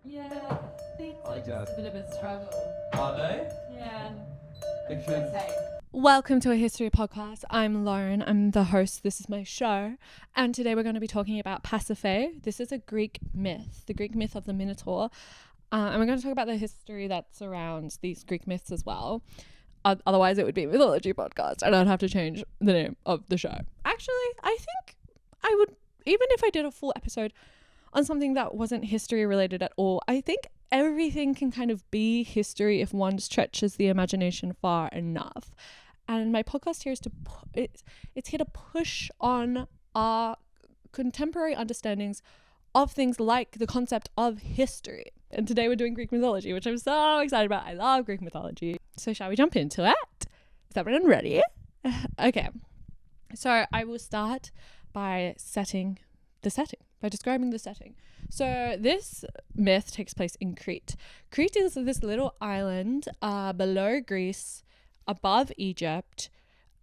Yeah, things are just a bit of a struggle. Are they? Yeah. Because Welcome to a history podcast. I'm Lauren. I'm the host. This is my show. And today we're going to be talking about Pasiphaë. This is a Greek myth, the Greek myth of the Minotaur. And we're going to talk about the history that surrounds these Greek myths as well. Otherwise, it would be a mythology podcast and I'd have to change the name of the show. Actually, I think I would, even if I did a full episode on something that wasn't history related at all, I think everything can kind of be history if one stretches the imagination far enough. And my podcast here is it's here to push on our contemporary understandings of things like the concept of history. And today we're doing Greek mythology, which I'm so excited about. I love Greek mythology. So shall we jump into it? Is everyone ready? Okay. So I will start by describing the setting. So this myth takes place in Crete. Crete is this little island below Greece, above Egypt,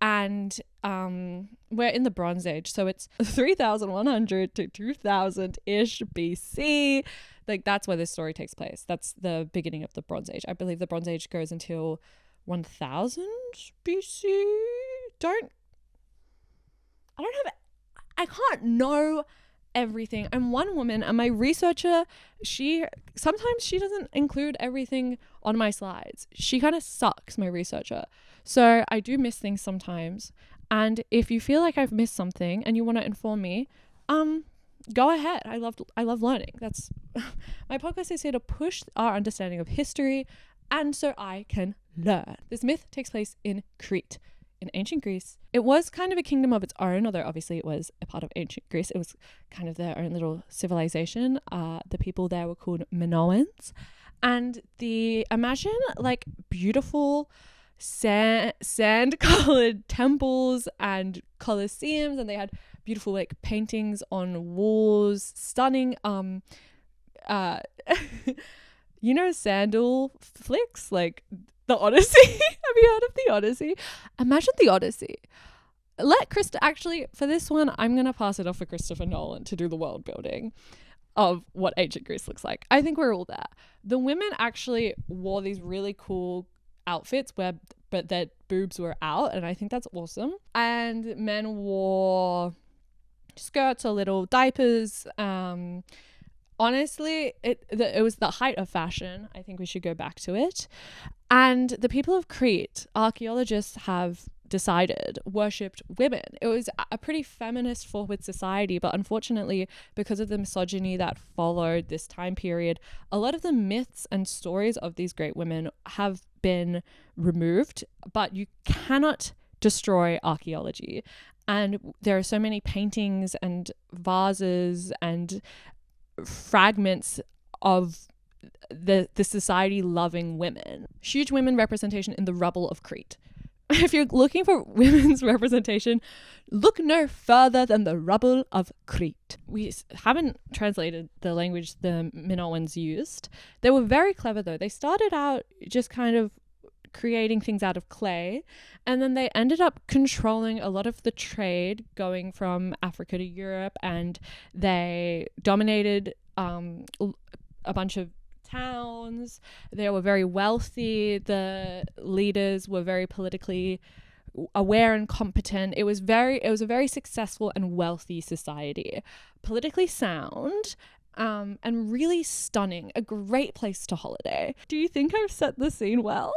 and we're in the Bronze Age. So it's 3,100 to 2000-ish BC. Like, that's where this story takes place. That's the beginning of the Bronze Age. I believe the Bronze Age goes until 1000 BC. I can't know everything. I'm one woman, and my researcher, sometimes she doesn't include everything on my slides. She kind of sucks, my researcher. So I do miss things sometimes. And if you feel like I've missed something and you want to inform me, go ahead. I love learning. That's my podcast is here to push our understanding of history, and so I can learn. This myth takes place in Crete, in ancient Greece. It was kind of a kingdom of its own, although obviously it was a part of ancient Greece. It was kind of their own little civilization. The people there were called Minoans. And imagine like beautiful sand-colored temples and colosseums, and they had beautiful like paintings on walls, stunning sandal flicks, like the Odyssey. Have you heard of the Odyssey? Imagine the Odyssey. For this one, I'm going to pass it off for Christopher Nolan to do the world building of what ancient Greece looks like. I think we're all there. The women actually wore these really cool outfits but their boobs were out, and I think that's awesome. And men wore skirts or little diapers. Honestly, it was the height of fashion. I think we should go back to it. And the people of Crete, archaeologists have decided, worshipped women. It was a pretty feminist forward society, but unfortunately, because of the misogyny that followed this time period, a lot of the myths and stories of these great women have been removed. But you cannot destroy archaeology. And there are so many paintings and vases and fragments of the society loving women. Huge women representation in the rubble of Crete. If you're looking for women's representation, look no further than the rubble of Crete. We haven't translated the language the Minoans used. They were very clever though. They started out just kind of creating things out of clay, and then they ended up controlling a lot of the trade going from Africa to Europe, and they dominated a bunch of towns. They were very wealthy. The leaders were very politically aware and competent. It was a very successful and wealthy society, politically sound, and really stunning. A great place to holiday. Do you think I've set the scene well?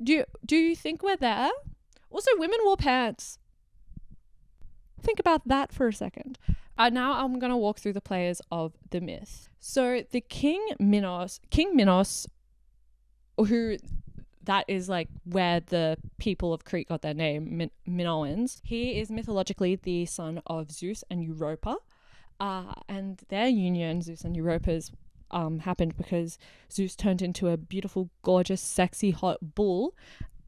Do you think we're there? Also, women wore pants. Think about that for a second. Now I'm going to walk through the players of the myth. So the King Minos, who that is like where the people of Crete got their name, Minoans. He is mythologically the son of Zeus and Europa. And their union, Zeus and Europa's, happened because Zeus turned into a beautiful, gorgeous, sexy, hot bull,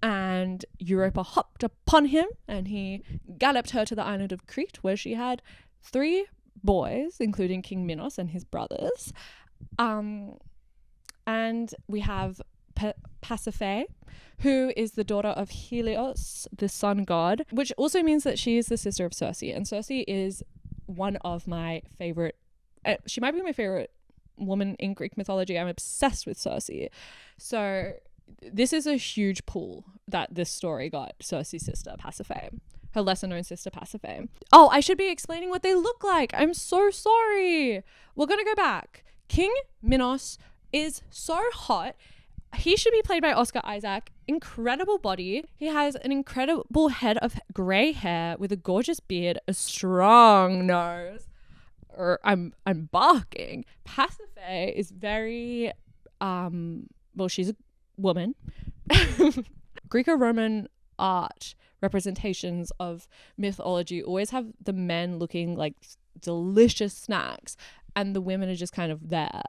and Europa hopped upon him and he galloped her to the island of Crete, where she had 3 boys, including King Minos and his brothers. And we have Pasiphaë, who is the daughter of Helios, the sun god, which also means that she is the sister of Circe. And Circe is one of my favorite, she might be my favorite woman in Greek mythology. I'm obsessed with Circe. So this is a huge pull that this story got Circe's sister, Pasiphaë. Her lesser known sister, Pasiphaë. Oh, I should be explaining what they look like. I'm so sorry. We're going to go back. King Minos is so hot. He should be played by Oscar Isaac. Incredible body. He has an incredible head of grey hair with a gorgeous beard, a strong nose. I'm barking. Pasiphaë is very, well, she's a woman. Greco-Roman art representations of mythology always have the men looking like delicious snacks and the women are just kind of there.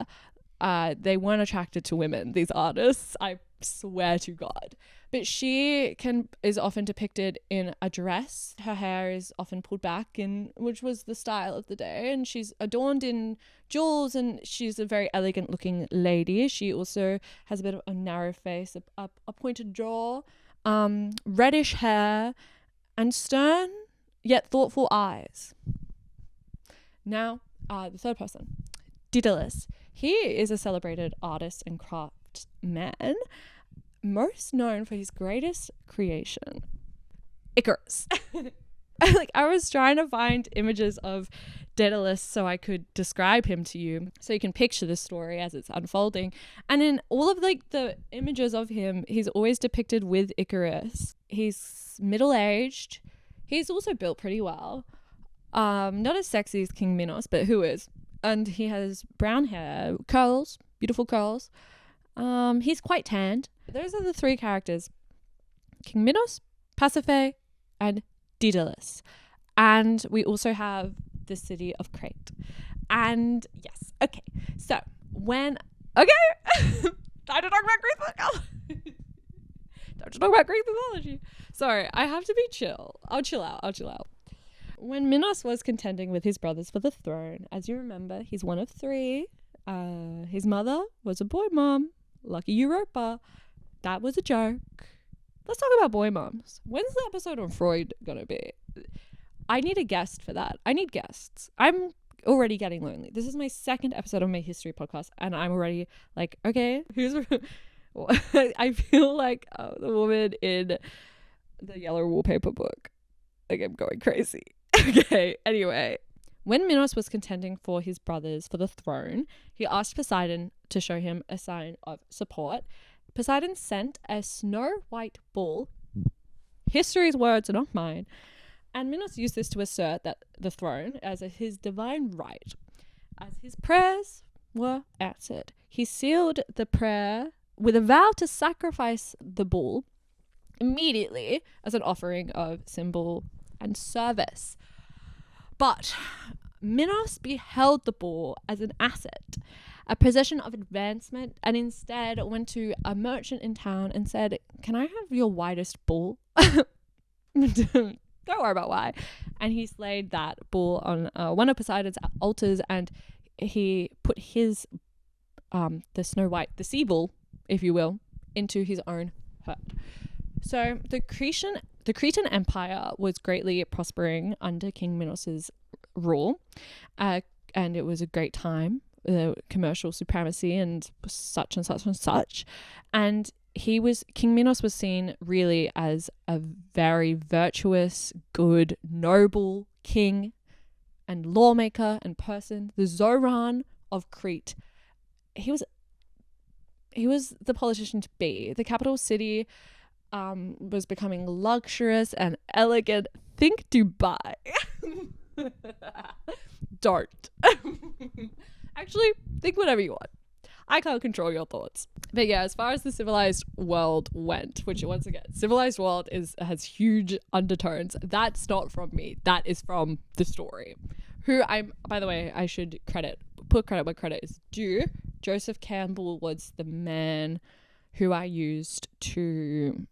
They weren't attracted to women, these artists, I swear to God. But she is often depicted in a dress. Her hair is often pulled back, which was the style of the day, and she's adorned in jewels, and she's a very elegant looking lady. She also has a bit of a narrow face, a pointed jaw, reddish hair, and stern yet thoughtful eyes. Now, the third person, Daedalus. He is a celebrated artist and craftsman, most known for his greatest creation, Icarus. I was trying to find images of Daedalus so I could describe him to you, so you can picture the story as it's unfolding. And in all of the images of him, he's always depicted with Icarus. He's middle-aged. He's also built pretty well. Not as sexy as King Minos, but who is? And he has brown hair, curls, beautiful curls. He's quite tanned. Those are the three characters: King Minos, Pasiphaë, and Daedalus. And we also have the city of Crete. And yes, okay. So time to talk about Greek mythology. Time to talk about Greek mythology. Sorry, I have to be chill. I'll chill out. When Minos was contending with his brothers for the throne, as you remember, he's one of three. His mother was a boy mom. Lucky Europa. That was a joke. Let's talk about boy moms. When's the episode on Freud gonna be? I need a guest for that. I need guests. I'm already getting lonely. This is my second episode of my history podcast, and I'm already like, okay, I feel like the woman in the yellow wallpaper book. Like, I'm going crazy. Okay, anyway. When Minos was contending for his brothers for the throne, he asked Poseidon to show him a sign of support. Poseidon sent a snow-white bull. History's words, not mine. And Minos used this to assert that the throne as his divine right. As his prayers were answered, he sealed the prayer with a vow to sacrifice the bull immediately as an offering of symbol and service. But Minos beheld the bull as an asset, a position of advancement, and instead went to a merchant in town and said, "Can I have your whitest bull?" Don't worry about why. And he slayed that bull on one of Poseidon's altars, and he put his the Snow White, the sea bull, if you will, into his own herd. So the Cretan Empire was greatly prospering under King Minos's rule, and it was a great time, commercial supremacy and such and such and such. And King Minos was seen really as a very virtuous, good, noble king and lawmaker and person, the Zoran of Crete. He was the politician to be. The capital city was becoming luxurious and elegant. Think Dubai. Don't. Actually, think whatever you want. I can't control your thoughts. But yeah, as far as the civilized world went, which once again, civilized world has huge undertones. That's not from me. That is from the story. By the way, I should put credit where credit is due. Joseph Campbell was the man who I used to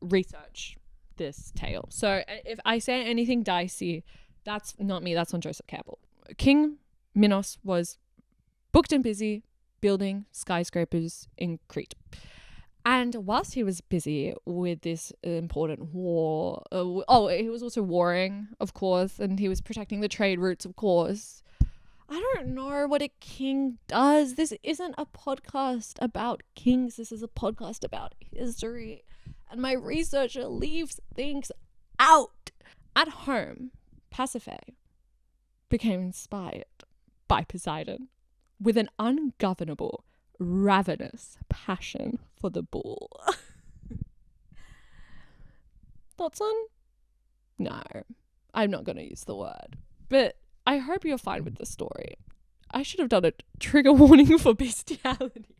research this tale. So if I say anything dicey, that's not me. That's on Joseph Campbell. King Minos was booked and busy building skyscrapers in Crete. And whilst he was busy with this important war, he was also warring, of course, and he was protecting the trade routes, of course. I don't know what a king does. This isn't a podcast about kings. This is a podcast about history. And my researcher leaves things out. At home, Pasiphaë became inspired by Poseidon with an ungovernable, ravenous passion for the bull. Thoughts on? No, I'm not going to use the word. But I hope you're fine with the story. I should have done a trigger warning for bestiality.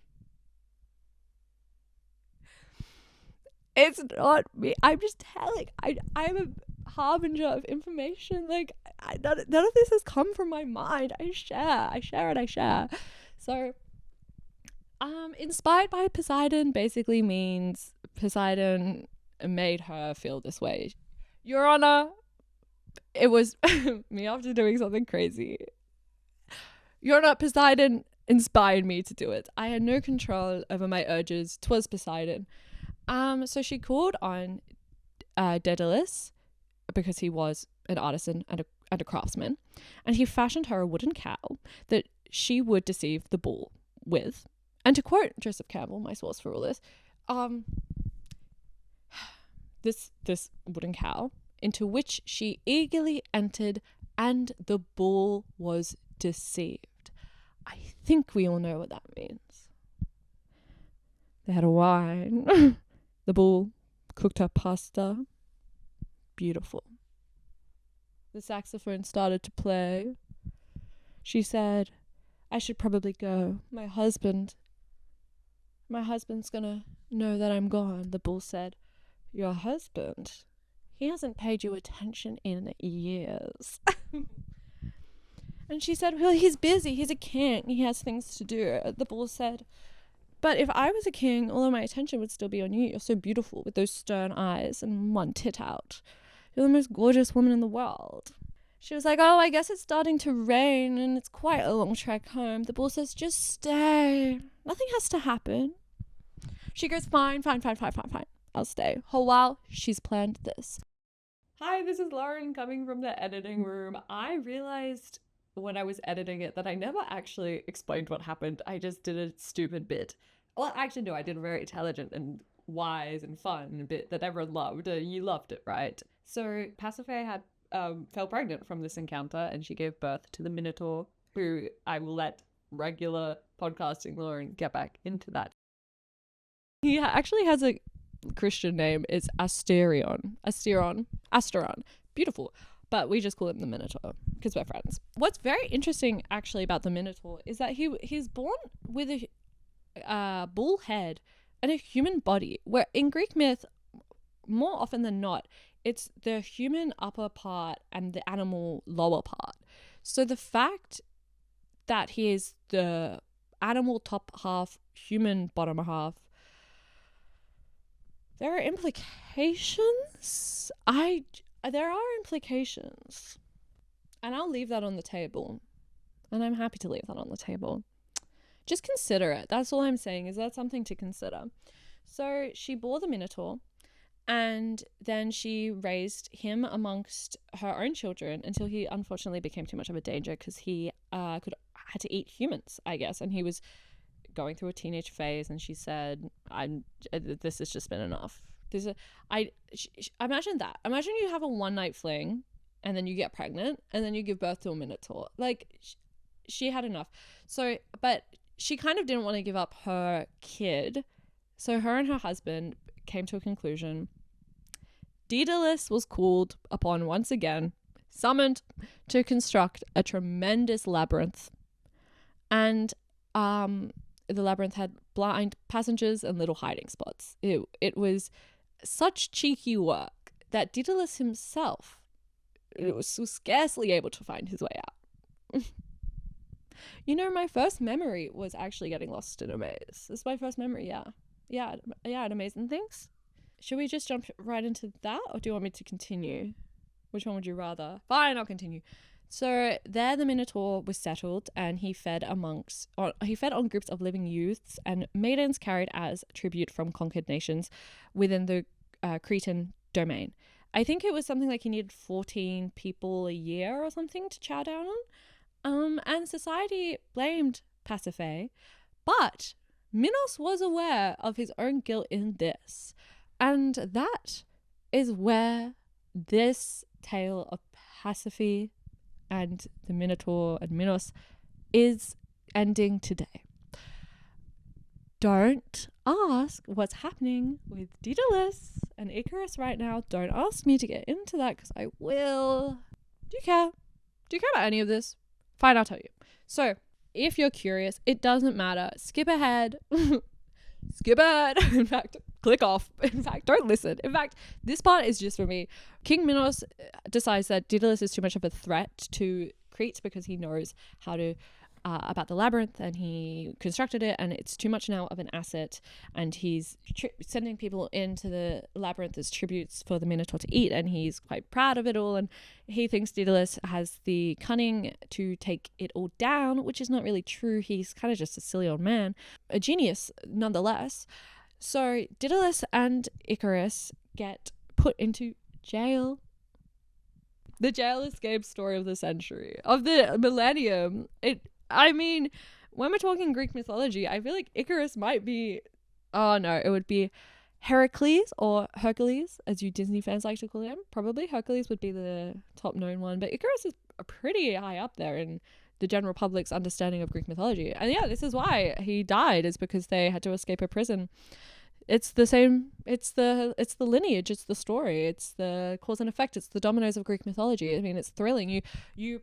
It's not me. I'm just telling. I'm a harbinger of information. Like, none of this has come from my mind. I share. So, inspired by Poseidon basically means Poseidon made her feel this way. Your Honor, it was me after doing something crazy. Your Honor, Poseidon inspired me to do it. I had no control over my urges. 'Twas Poseidon. So she called on Daedalus, because he was an artisan and a craftsman, and he fashioned her a wooden cow that she would deceive the bull with. And to quote Joseph Campbell, my source for all this, this wooden cow, into which she eagerly entered, and the bull was deceived. I think we all know what that means. They had a wine. The bull cooked her pasta. Beautiful. The saxophone started to play. She said, I should probably go. My husband's gonna know that I'm gone. The bull said, your husband? He hasn't paid you attention in years. And she said, well, he's busy. He's a king. He has things to do. The bull said, but if I was a king, all of my attention would still be on you. You're so beautiful with those stern eyes and one tit out. You're the most gorgeous woman in the world. She was like, oh, I guess it's starting to rain and it's quite a long trek home. The bull says, just stay. Nothing has to happen. She goes, fine. I'll stay. Whole while, she's planned this. Hi, this is Lauren coming from the editing room. I realized when I was editing it that I never actually explained what happened. I just did a stupid bit. Well, actually, no, I did a very intelligent and wise and fun bit that everyone loved. You loved it, right? So Pasiphaë had fell pregnant from this encounter, and she gave birth to the Minotaur, who I will let regular podcasting Lauren get back into that. He actually has a Christian name. It's Asteron. Beautiful. But we just call him the Minotaur because we're friends. What's very interesting actually about the Minotaur is that he's born with a bull head and a human body, where in Greek myth, more often than not, it's the human upper part and the animal lower part. So the fact that he is the animal top half, human bottom half, there are implications. There are implications. And I'll leave that on the table. And I'm happy to leave that on the table. Just consider it. That's all I'm saying, is that's something to consider. So she bore the Minotaur, and then she raised him amongst her own children until he unfortunately became too much of a danger because he had to eat humans, I guess. And he was going through a teenage phase, and she said, this has just been enough. Imagine that. Imagine you have a one-night fling, and then you get pregnant, and then you give birth to a Minotaur. Like, she had enough. So, but she kind of didn't want to give up her kid. So her and her husband came to a conclusion. Daedalus was called upon once again, summoned to construct a tremendous labyrinth. And the labyrinth had blind passengers and little hiding spots. It was such cheeky work that Daedalus himself was scarcely able to find his way out. You know, my first memory was actually getting lost in a maze. This is my first memory, yeah, at Amazing Things. Should we just jump right into that, or do you want me to continue? Which one would you rather? Fine, I'll continue. So there the Minotaur was settled, and he fed on groups of living youths and maidens carried as tribute from conquered nations within the Cretan domain. I think it was something like he needed 14 people a year or something to chow down And society blamed Pasiphaë, but Minos was aware of his own guilt in this. And that is where this tale of Pasiphaë and the Minotaur and Minos is ending today. Don't ask what's happening with Daedalus and Icarus right now. Don't ask me to get into that because I will. Do you care? Do you care about any of this? Fine, I'll tell you. So, if you're curious, it doesn't matter. Skip ahead. Skip ahead. In fact, click off. In fact, don't listen. In fact, this part is just for me. King Minos decides that Daedalus is too much of a threat to Crete because he knows how to about the labyrinth, and he constructed it, and it's too much now of an asset, and he's sending people into the labyrinth as tributes for the Minotaur to eat, and he's quite proud of it all, and he thinks Daedalus has the cunning to take it all down, which is not really true. He's kind of just a silly old man, a genius nonetheless. So Daedalus and Icarus get put into jail. The jail escape story of the century, of the millennium. I mean, when we're talking Greek mythology, I feel like Icarus might be, it would be Heracles or Hercules, as you Disney fans like to call him. Probably Hercules would be the top known one, but Icarus is pretty high up there in the general public's understanding of Greek mythology. And yeah, this is why he died, is because they had to escape a prison. It's the same, it's the lineage, it's the story, it's the cause and effect, it's the dominoes of Greek mythology. I mean, it's thrilling. You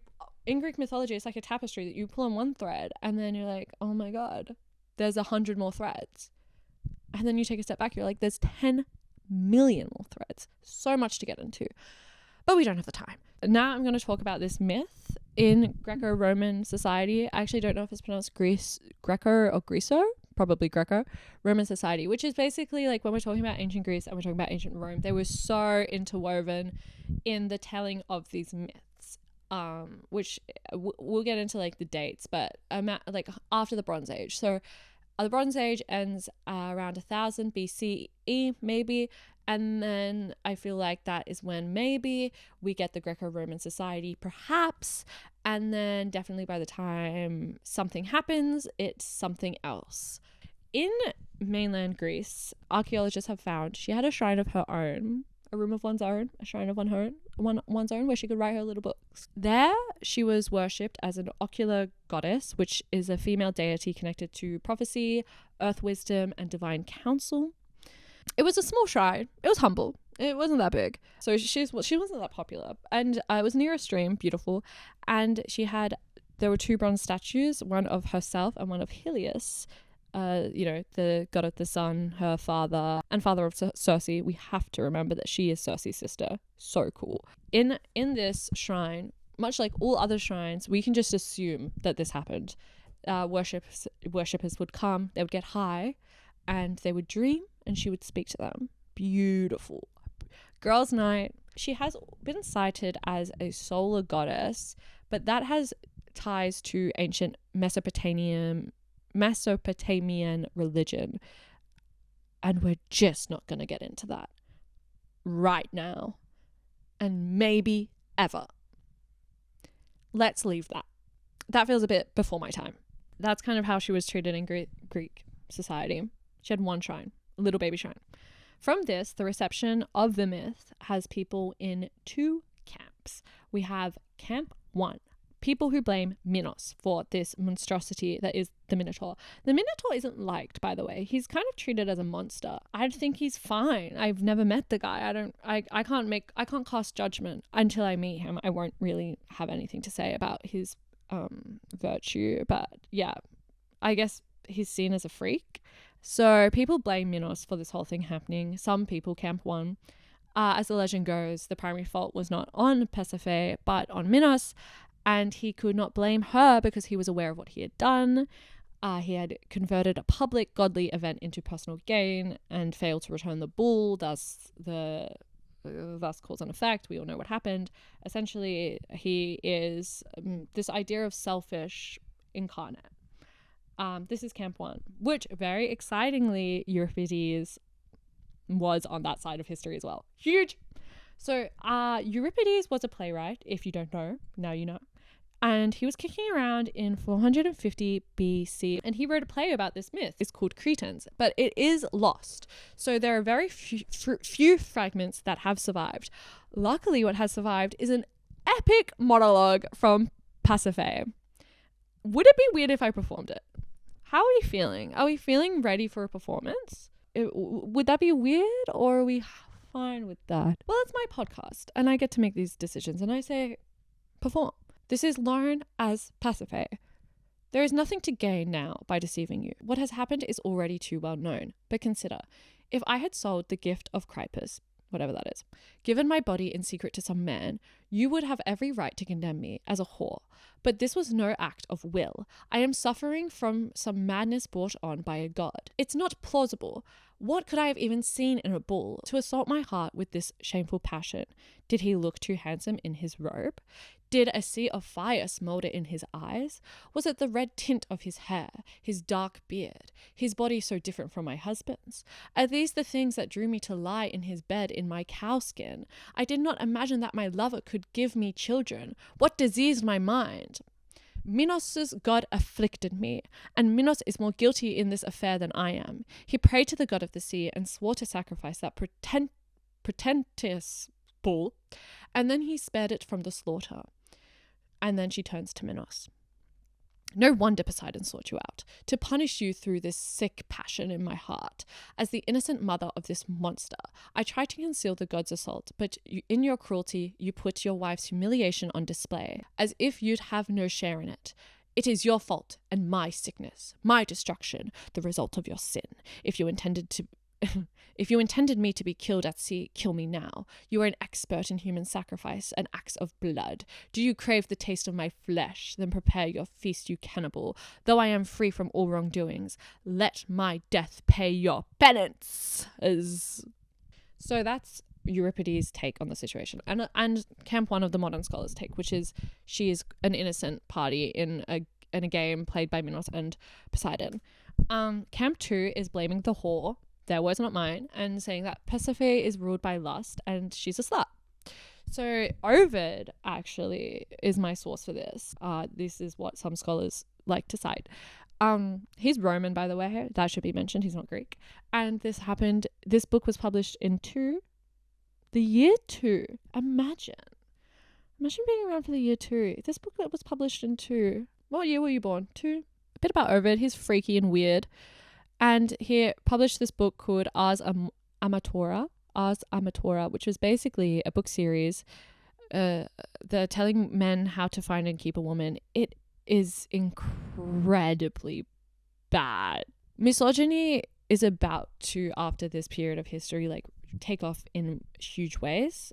in Greek mythology, it's like a tapestry that you pull on one thread and then you're like, oh my God, there's 100 more threads. And then you take a step back, you're like, there's 10 million more threads. So much to get into. But we don't have the time. Now I'm going to talk about this myth in Greco-Roman society. I actually don't know if it's pronounced Greco or Greco, probably Greco-Roman society, which is basically like when we're talking about ancient Greece and we're talking about ancient Rome, they were so interwoven in the telling of these myths. Which we'll get into like the dates, but like after the Bronze Age. So the Bronze Age ends around 1000 BCE maybe, and then I feel like that is when maybe we get the Greco-Roman society perhaps, and then definitely by the time something happens, it's something else. In mainland Greece, archaeologists have found she had a shrine of her own, a room of one's own, a shrine of one's own, where she could write her little books. There, she was worshipped as an ocular goddess, which is a female deity connected to prophecy, earth wisdom, and divine counsel. It was a small shrine. It was humble. It wasn't that big. So she wasn't that popular. And it was near a stream, beautiful. And there were 2 bronze statues, one of herself and one of Helios, the god of the sun, her father, and father of Circe. We have to remember that she is Circe's sister. So cool. In this shrine, much like all other shrines, we can just assume that this happened. Worshippers would come, they would get high, and they would dream, and she would speak to them. Beautiful. Girls' night. She has been cited as a solar goddess, but that has ties to ancient Mesopotamian religion, and we're just not going to get into that right now, and maybe ever. Let's leave that feels a bit before my time. That's kind of how she was treated in Greek society. She had one shrine, a little baby shrine. From this, the reception of the myth has people in 2 camps. We have camp 1, people who blame Minos for this monstrosity that is the Minotaur. The Minotaur isn't liked, by the way. He's kind of treated as a monster. I think he's fine. I've never met the guy. I can't cast judgment until I meet him. I won't really have anything to say about his virtue, but yeah, I guess he's seen as a freak. So people blame Minos for this whole thing happening. Some people, camp 1, as the legend goes, the primary fault was not on Pasiphaë but on Minos. And he could not blame her because he was aware of what he had done. He had converted a public godly event into personal gain and failed to return the bull, thus cause and effect. We all know what happened. Essentially, he is this idea of selfish incarnate. This is camp 1, which very excitingly Euripides was on that side of history as well. Huge. So Euripides was a playwright. If you don't know, now you know. And he was kicking around in 450 BC, and he wrote a play about this myth. It's called Cretans, but it is lost. So there are very few fragments that have survived. Luckily, what has survived is an epic monologue from Pasiphaë. Would it be weird if I performed it? How are we feeling? Are we feeling ready for a performance? Would that be weird, or are we fine with that? Well, it's my podcast, and I get to make these decisions, and I say, perform. This is known as Pasiphaë. There is nothing to gain now by deceiving you. What has happened is already too well known. But consider, if I had sold the gift of Icarus, whatever that is, given my body in secret to some man, you would have every right to condemn me as a whore. But this was no act of will. I am suffering from some madness brought on by a god. It's not plausible. What could I have even seen in a bull to assault my heart with this shameful passion? Did he look too handsome in his robe? Did a sea of fire smolder in his eyes? Was it the red tint of his hair, his dark beard, his body so different from my husband's? Are these the things that drew me to lie in his bed in my cowskin? I did not imagine that my lover could give me children. What diseased my mind? Minos' god afflicted me, and Minos is more guilty in this affair than I am. He prayed to the god of the sea and swore to sacrifice that pretentious bull, and then he spared it from the slaughter. And then she turns to Minos. No wonder Poseidon sought you out, to punish you through this sick passion in my heart. As the innocent mother of this monster, I tried to conceal the god's assault, but in your cruelty, you put your wife's humiliation on display, as if you'd have no share in it. It is your fault and my sickness, my destruction, the result of your sin. If you intended me to be killed at sea, kill me now. You are an expert in human sacrifice and acts of blood. Do you crave the taste of my flesh? Then prepare your feast, you cannibal. Though I am free from all wrongdoings, let my death pay your penance. So that's Euripides' take on the situation, and Camp 1 of the modern scholars' take, which is she is an innocent party in a game played by Minos and Poseidon. Camp 2 is blaming the whore, their words not mine, and saying that Pasiphaë is ruled by lust and she's a slut. So Ovid actually is my source for this. This is what some scholars like to cite. He's Roman, by the way. That should be mentioned. He's not Greek. And this book was published in the year 2. Imagine being around for the year 2. This book that was published in 2. What year were you born? 2? A bit about Ovid. He's freaky and weird. And he published this book called Ars Amatora, which was basically a book series. They're telling men how to find and keep a woman. It is incredibly bad. Misogyny is about to, after this period of history, like take off in huge ways,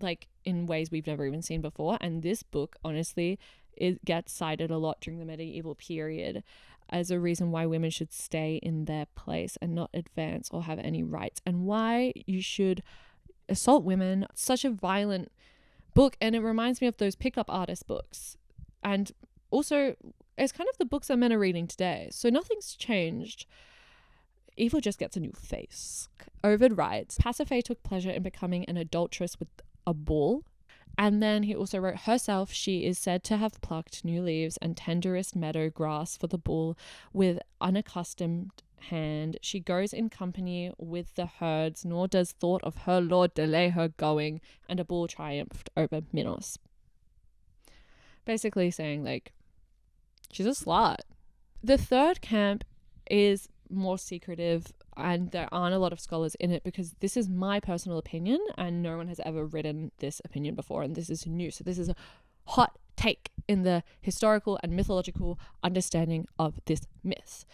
like in ways we've never even seen before. And this book, honestly, it gets cited a lot during the medieval period as a reason why women should stay in their place and not advance or have any rights, and why you should assault women. It's such a violent book, and it reminds me of those pickup artist books, and also it's kind of the books that men are reading today. So nothing's changed. Evil just gets a new face. Ovid writes, Pasiphaë took pleasure in becoming an adulteress with a bull. And then he also wrote, herself she is said to have plucked new leaves and tenderest meadow grass for the bull with unaccustomed hand. She goes in company with the herds, nor does thought of her lord delay her going, and a bull triumphed over Minos. Basically saying, like, she's a slut. The third camp is more secretive, and there aren't a lot of scholars in it because this is my personal opinion and no one has ever written this opinion before, and this is new. So this is a hot take in the historical and mythological understanding of this myth.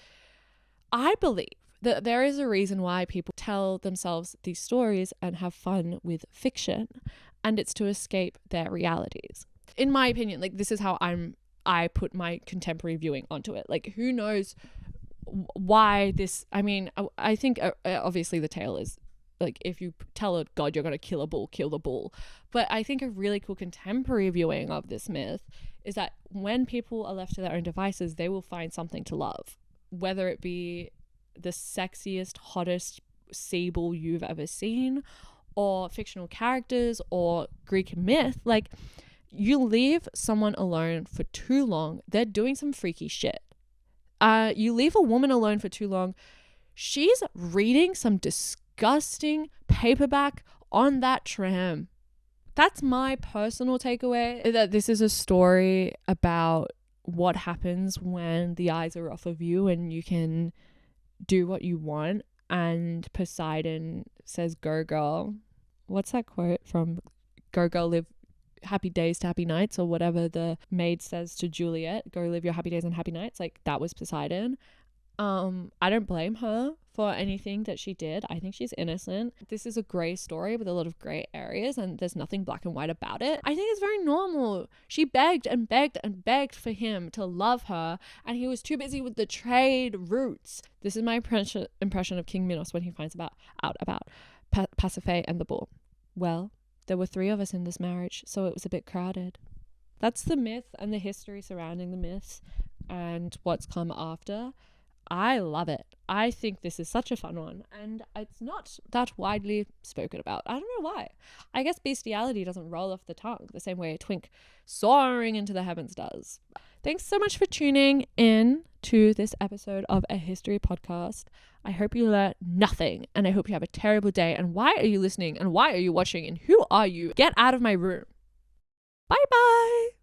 I believe that there is a reason why people tell themselves these stories and have fun with fiction, and it's to escape their realities. In my opinion, like, this is how I put my contemporary viewing onto it. Like, who knows why this, I mean, I think obviously the tale is like, if you tell a god you're going to kill a bull, kill the bull. But I think a really cool contemporary viewing of this myth is that when people are left to their own devices, they will find something to love, whether it be the sexiest, hottest sea bull you've ever seen, or fictional characters, or Greek myth. Like, You leave someone alone for too long, they're doing some freaky shit. You leave a woman alone for too long, she's reading some disgusting paperback on that tram. That's my personal takeaway, that this is a story about what happens when the eyes are off of you and you can do what you want. And Poseidon says, go girl. What's that quote from Go Girl, Live Happy Days to Happy Nights, or whatever the maid says to Juliet, go live your happy days and happy nights. Like, that was Poseidon. I don't blame her for anything that she did. I think she's innocent. This is a grey story with a lot of grey areas, and there's nothing black and white about it. I think it's very normal. She begged and begged and begged for him to love her, and he was too busy with the trade routes. This is my impression of King Minos when he finds out about Pasiphaë and the bull. Well, there were 3 of us in this marriage, so it was a bit crowded. That's the myth and the history surrounding the myths and what's come after. I love it. I think this is such a fun one, and it's not that widely spoken about. I don't know why. I guess bestiality doesn't roll off the tongue the same way a twink soaring into the heavens does. Thanks so much for tuning in to this episode of A History Podcast. I hope you learned nothing, and I hope you have a terrible day. And why are you listening? And why are you watching? And who are you? Get out of my room. Bye bye.